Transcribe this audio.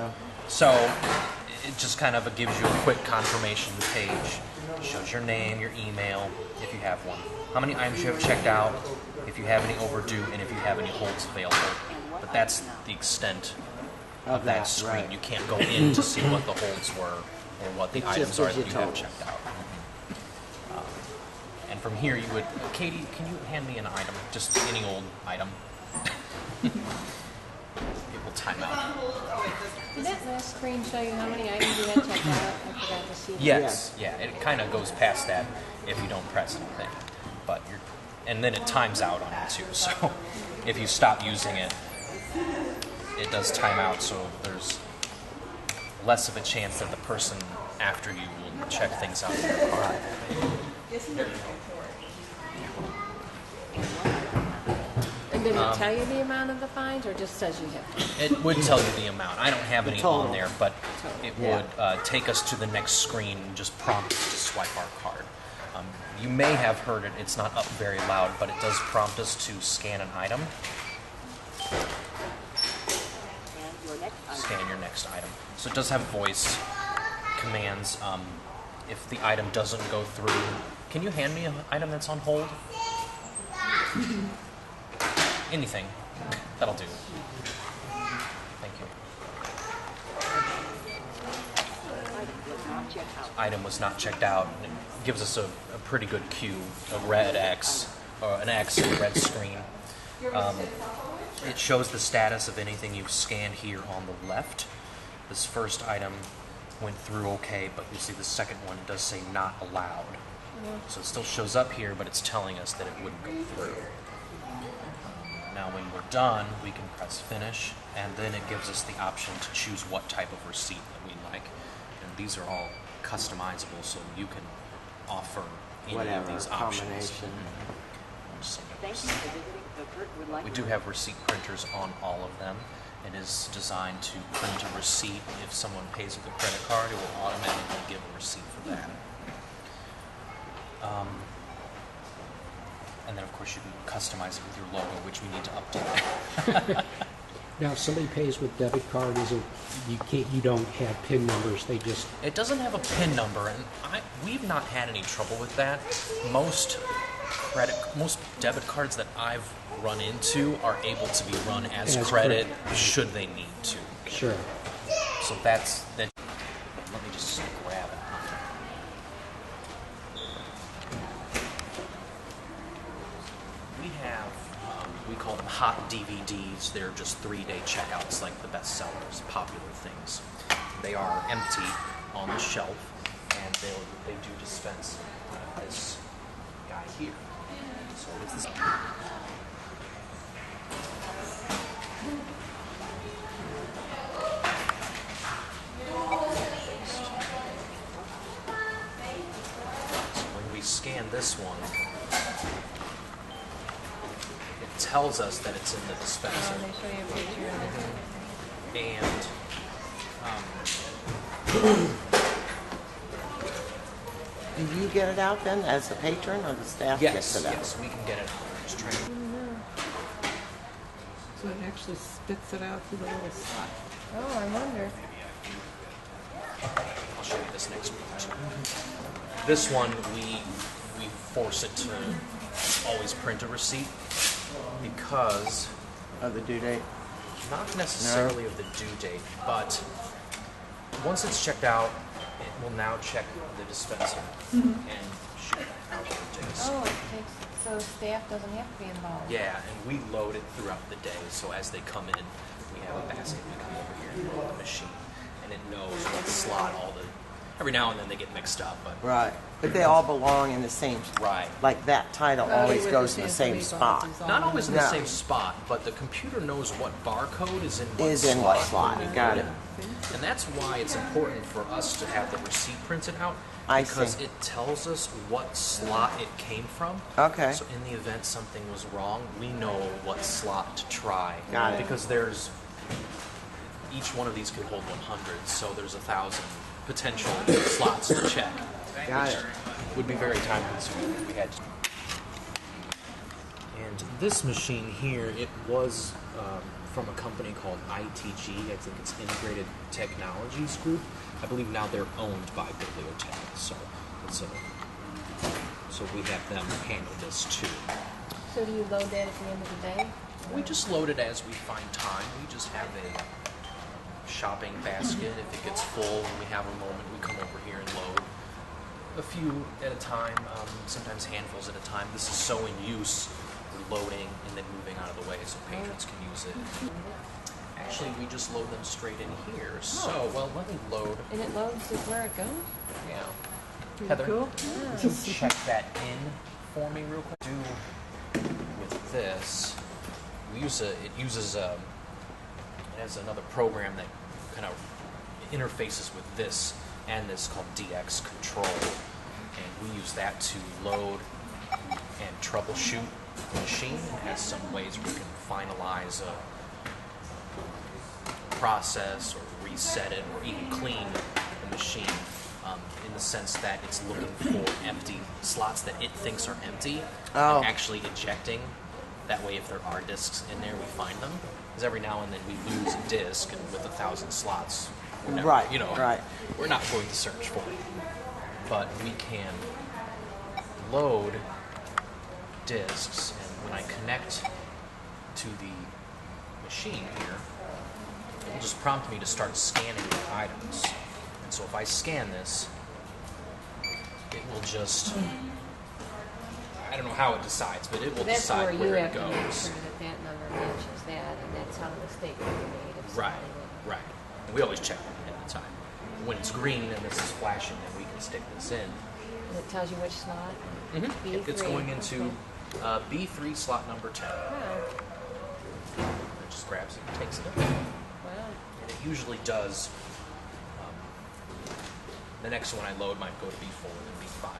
go. So it just kind of gives you a quick confirmation page. Shows your name, your email, if you have one. How many items you have checked out, if you have any overdue, and if you have any holds available. But that's the extent of that screen. Right. You can't go in to see what the holds were or what the items are that you have checked out. And from here you would... Katie, can you hand me an item? Just any old item. It will time out. Did that last screen show you how many items you had checked out? I forgot to see that. Yes, yeah. It kind of goes past that if you don't press anything. But you're... And then it times out on it too. So if you stop using it, it does time out, so there's less of a chance that the person after you will check things out in your car. And did it tell you the amount of the fines, or just says you have? It would tell you the amount. I don't have any on there, but it would take us to the next screen and just prompt us to swipe our card. You may have heard it. It's not up very loud, but it does prompt us to scan an item. Scan your next item. So it does have voice commands. If the item doesn't go through, can you hand me an item that's on hold? Anything. That'll do. Thank you. Item was not checked out. It gives us a pretty good cue, a red X, or an X and a red screen. It shows the status of anything you've scanned here on the left. This first item went through okay, but you see the second one does say not allowed. So it still shows up here, but it's telling us that it wouldn't go through. Now when we're done, we can press finish, and then it gives us the option to choose what type of receipt that we like. And these are all customizable, so you can offer any of these options. Thank you for visiting the Kirkwood. We do have receipt printers on all of them. It is designed to print a receipt. If someone pays with a credit card, it will automatically give a receipt for that. And then, of course, you can customize it with your logo, which we need to update. Now, if somebody pays with debit card, you don't have PIN numbers. They just... It doesn't have a PIN number, and we've not had any trouble with that. Most debit cards that I've run into are able to be run as credit should they need to. Sure. So that's that. Let me just grab it. We have we call them hot DVDs. They're just 3-day checkouts, like the best sellers, popular things. They are empty on the shelf, and they do dispense this guy here. So it's this. Scan this one, it tells us that it's in the dispenser. They show you a picture of it. And do you get it out then as a patron, or the staff gets it out? Yes, we can get it out. Just try to... So it actually spits it out through the little slot. Oh, I wonder. I'll show you this next one. This one, we force it to always print a receipt because of the due date. Not necessarily of the due date, but once it's checked out, it will now check the dispenser and shoot out the days. Oh, it takes, so staff doesn't have to be involved. Yeah, and we load it throughout the day, so as they come in, we have a basket. We come over here and load the machine, and it knows what slot all the... Every now and then they get mixed up, but... Right. But they all belong in the same... Right. Like that title always goes in the same spot. Not always in the same spot, but the computer knows what barcode is in what slot. Is in what slot. Got it. And that's why it's important for us to have the receipt printed out, because it tells us what slot it came from. Okay. So in the event something was wrong, we know what slot to try. Got it. Because there's... Each one of these can hold 100, so there's 1,000 potential slots to check. Got it. Would be very time consuming if we had to. And this machine here, it was from a company called ITG. I think it's Integrated Technologies Group. I believe now they're owned by Bibliotech, so so we have them handle this too. So do you load that at the end of the day? We just load it as we find time. We just have a shopping basket. If it gets full, when we have a moment, we come over here and load a few at a time, sometimes handfuls at a time. This is so in use, we're loading and then moving out of the way so patrons can use it. Actually, we just load them straight in here. So, well, let me load. And it loads to where it goes? Yeah. Pretty Heather, cool. just check that in for me real quick. With this, it has another program that kind of interfaces with this and this called DX Control, and we use that to load and troubleshoot the machine. It has some ways we can finalize a process or reset it or even clean the machine. In the sense that it's looking for empty slots that it thinks are empty and actually ejecting. That way, if there are discs in there, we find them. Because every now and then we lose a disc, and with 1,000 slots, we're never, we're not going to search for it. But we can load discs, and when I connect to the machine here, it will just prompt me to start scanning the items. And so if I scan this, it will just, I don't know how it decides, but it will That's decide where where you it have to make goes. sure that number matches that, and that's how the mistake will be made. If Right, somebody right. And we always check it ahead of time. When it's green and this is flashing, then we can stick this in. would- And it tells you which slot? It's B3. going into Okay. B3 slot number 10. Wow. It just grabs it and takes it in. Wow. And it usually does. The next one I load might go to B4 and then B5.